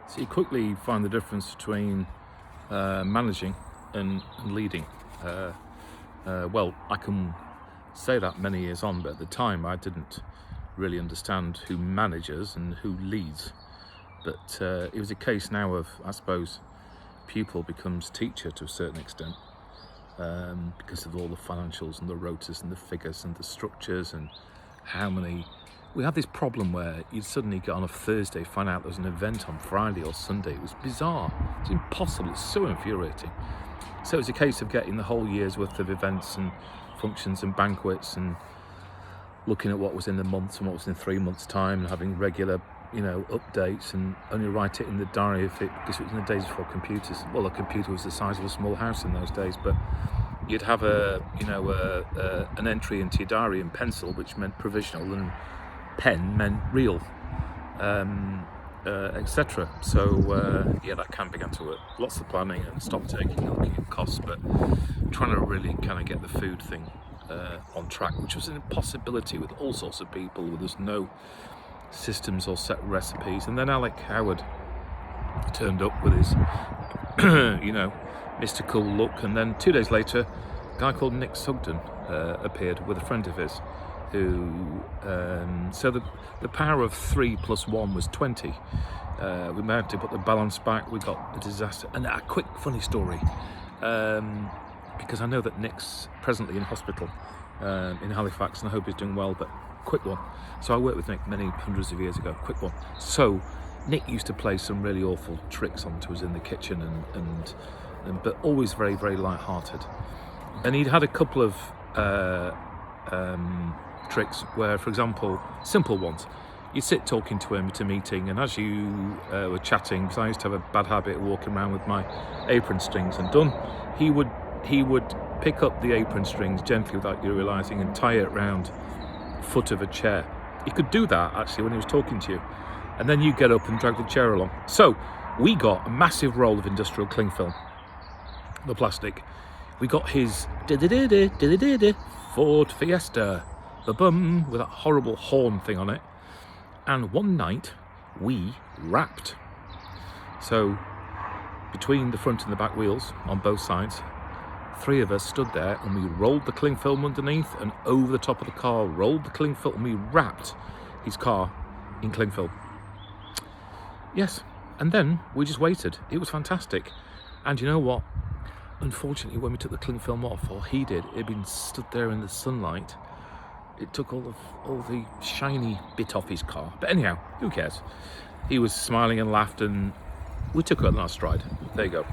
So you quickly find the difference between managing and leading. Well, I can say that many years on, but at the time I didn't really understand who manages and who leads. But it was a case now of, I suppose, pupil becomes teacher to a certain extent, because of all the financials and the rotas and the figures and the structures and how many. We had this problem where you'd suddenly get on a Thursday, find out there was an event on Friday or Sunday. It was bizarre. It's impossible. It's so infuriating. So it was a case of getting the whole year's worth of events and functions and banquets and looking at what was in the months and what was in 3 months' time and having regular, updates, and only write it in the diary because it was in the days before computers. Well, a computer was the size of a small house in those days, but you'd have an entry into your diary in pencil, which meant provisional, and pen meant real, etc. So that can begin to work. Lots of planning and stock taking and looking at costs, but trying to really kind of get the food thing on track, which was an impossibility with all sorts of people. There's no systems or set recipes. And then Alec Howard turned up with his Mr. Cool look, and then 2 days later a guy called Nick Sugden appeared with a friend of his who so the power of 3 + 1 was 20. We managed to put the balance back. We got the disaster. And a quick funny story, because I know that Nick's presently in hospital in Halifax, and I hope he's doing well, but quick one. So I worked with Nick many hundreds of years ago. Quick one. So Nick used to play some really awful tricks onto us in the kitchen, and but always very, very light-hearted. And he'd had a couple of tricks where, for example, simple ones. You'd sit talking to him at a meeting, and as you were chatting, because I used to have a bad habit of walking around with my apron strings undone, he would pick up the apron strings gently without you realising and tie it round the foot of a chair. He could do that actually when he was talking to you, and then you get up and drag the chair along. So we got a massive roll of industrial Clingfilm, the plastic. We got his Ford Fiesta, the bum with that horrible horn thing on it. And one night we wrapped. So between the front and the back wheels on both sides, 3 of us stood there, and we rolled the cling film underneath, and over the top of the car rolled the cling film, and we wrapped his car in cling film. Yes, and then we just waited. It was fantastic. And you know what? Unfortunately, when we took the cling film off, or he did, it had been stood there in the sunlight. It took all the shiny bit off his car. But anyhow, who cares? He was smiling and laughed, and we took it on our stride. There you go.